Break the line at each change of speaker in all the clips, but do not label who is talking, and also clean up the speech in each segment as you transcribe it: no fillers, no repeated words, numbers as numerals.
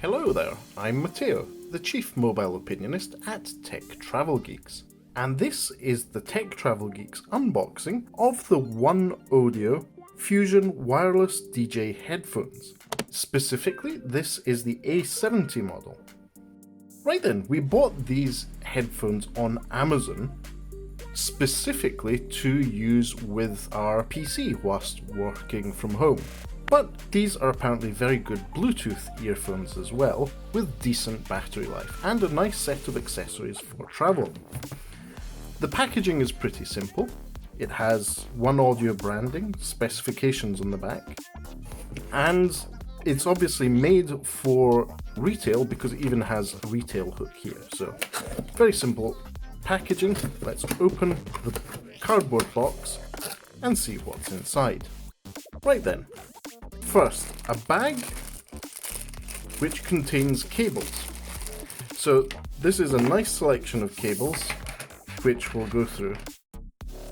Hello there, I'm Matteo, the Chief Mobile Opinionist at Tech Travel Geeks, and this is the Tech Travel Geeks unboxing of the OneOdio Fusion wireless DJ headphones. Specifically, this is the A70 model. Right then, we bought these headphones on Amazon specifically to use with our PC whilst working from home. But these are apparently very good Bluetooth earphones as well, with decent battery life and a nice set of accessories for travel. The packaging is pretty simple. It has OneOdio branding, specifications on the back, and it's obviously made for retail because it even has a retail hook here. So very simple packaging. Let's open the cardboard box and see what's inside. Right then. First, a bag which contains cables. So this is a nice selection of cables which we'll go through.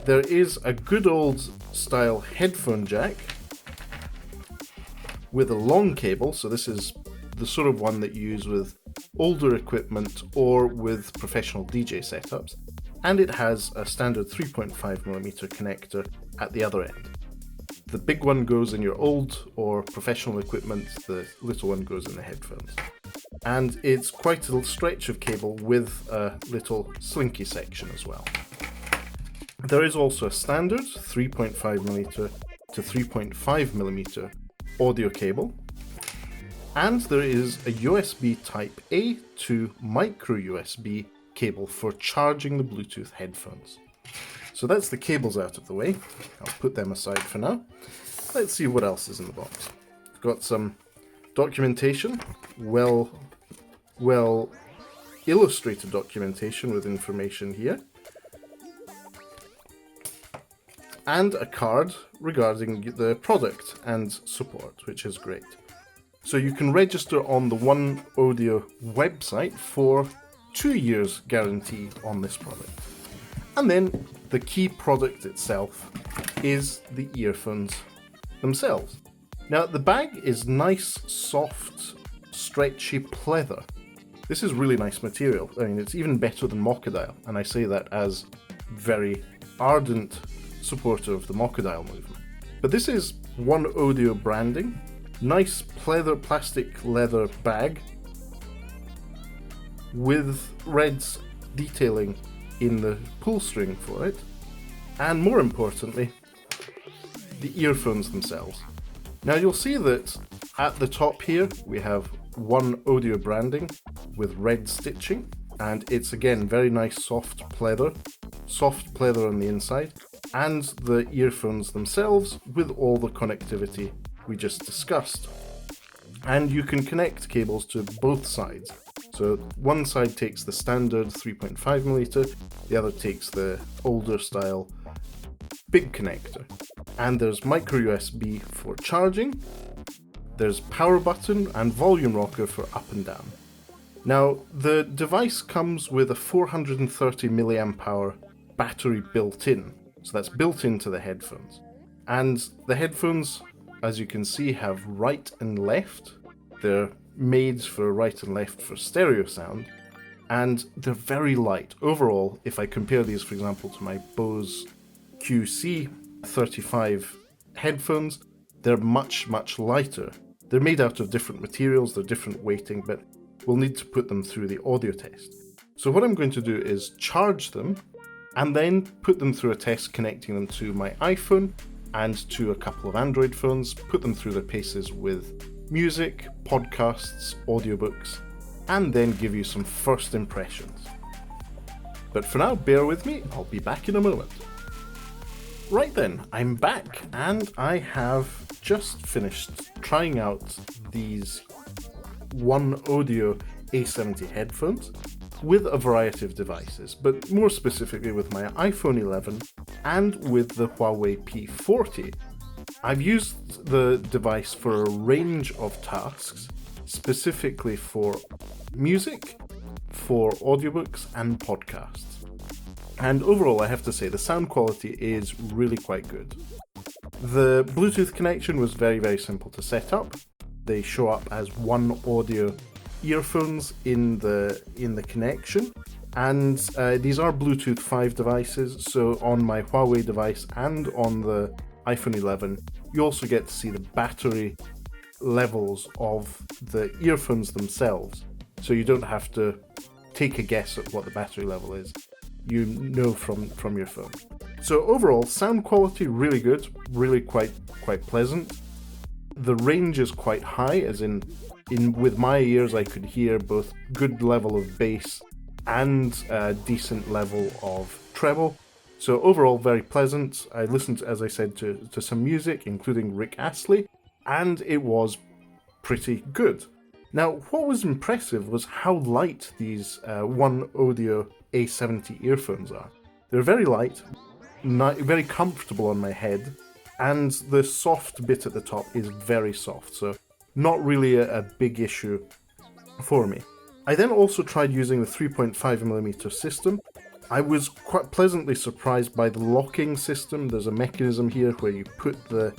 There is a good old style headphone jack with a long cable, so this is the sort of one that you use with older equipment or with professional DJ setups, and it has a standard 3.5mm connector at the other end. The big one goes in your old or professional equipment, the little one goes in the headphones. And it's quite a little stretch of cable with a little slinky section as well. There is also a standard 3.5mm to 3.5mm audio cable. And there is a USB Type A to micro USB cable for charging the Bluetooth headphones. So that's the cables out of the way. I'll put them aside for now. Let's see what else is in the box. We've got some documentation, well illustrated documentation with information here. And a card regarding the product and support, which is great. So you can register on the OneOdio website for 2 years guarantee on this product. And then the key product itself is the earphones themselves. Now the bag is nice, soft, stretchy pleather. This is really nice material. I mean, it's even better than Mocodile, and I say that as very ardent supporter of the Mocodile movement. But this is OneOdio branding, nice pleather plastic leather bag with reds detailing in the pull string for it, and more importantly, the earphones themselves. Now you'll see that at the top here we have OneOdio branding with red stitching, and it's again very nice soft pleather on the inside, and the earphones themselves with all the connectivity we just discussed. And you can connect cables to both sides. So one side takes the standard 3.5mm, the other takes the older style big connector. And there's micro USB for charging, there's power button and volume rocker for up and down. Now the device comes with a 430 mAh battery built in, so that's built into the headphones. And the headphones, as you can see, have right and left. They're made for right and left for stereo sound, and they're very light. Overall, if I compare these, for example, to my Bose QC35 headphones, they're much, much lighter. They're made out of different materials, they're different weighting, but we'll need to put them through the audio test. So what I'm going to do is charge them, and then put them through a test connecting them to my iPhone and to a couple of Android phones, put them through their paces with music, podcasts, audiobooks, and then give you some first impressions. But for now, bear with me, I'll be back in a moment. Right then, I'm back, and I have just finished trying out these OneOdio A70 headphones with a variety of devices, but more specifically with my iPhone 11 and with the Huawei P40. I've used the device for a range of tasks, specifically for music, for audiobooks and podcasts. And overall, I have to say the sound quality is really quite good. The Bluetooth connection was very, very simple to set up. They show up as OneOdio earphones in the connection, and these are Bluetooth 5 devices, so on my Huawei device and on the iPhone 11 you also get to see the battery levels of the earphones themselves, so you don't have to take a guess at what the battery level is. You know from your phone. So overall, sound quality really good, really quite pleasant. The range is quite high, as in with my ears I could hear both good level of bass and a decent level of treble. So overall, very pleasant. I listened, as I said, to some music, including Rick Astley, and it was pretty good. Now, what was impressive was how light these OneOdio A70 earphones are. They're very light, very comfortable on my head, and the soft bit at the top is very soft, so not really a big issue for me. I then also tried using the 3.5mm system. I was quite pleasantly surprised by the locking system. There's a mechanism here where you put the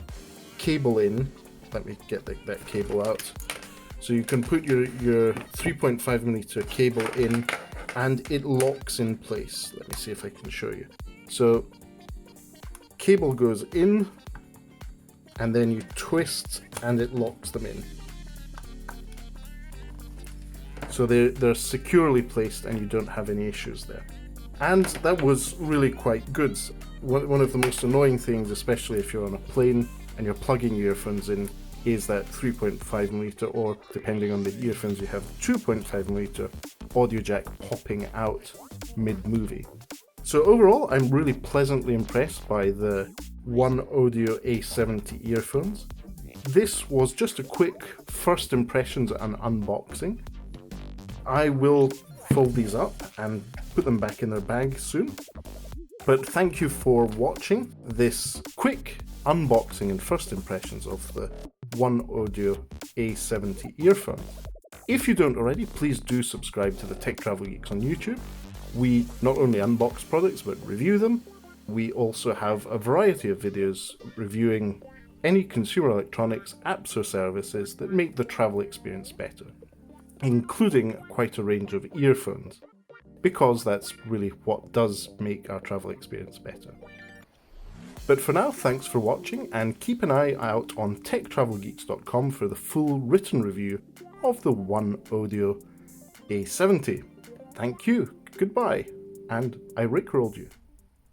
cable in. Let me get that cable out. So you can put your 3.5mm cable in and it locks in place. Let me see if I can show you. So cable goes in and then you twist and it locks them in. So they're securely placed and you don't have any issues there. And that was really quite good. One of the most annoying things, especially if you're on a plane and you're plugging your earphones in, is that 3.5mm, or depending on the earphones you have, 2.5mm audio jack popping out mid-movie. So overall, I'm really pleasantly impressed by the OneOdio A70 earphones. This was just a quick first impressions and unboxing. I will fold these up and put them back in their bag soon. But thank you for watching this quick unboxing and first impressions of the OneOdio A70 earphone. If you don't already, please do subscribe to the Tech Travel Geeks on YouTube. We not only unbox products but review them. We also have a variety of videos reviewing any consumer electronics, apps or services that make the travel experience better, including quite a range of earphones, because that's really what does make our travel experience better. But for now, thanks for watching, and keep an eye out on techtravelgeeks.com for the full written review of the OneOdio A70. Thank you, goodbye, and I rickrolled you.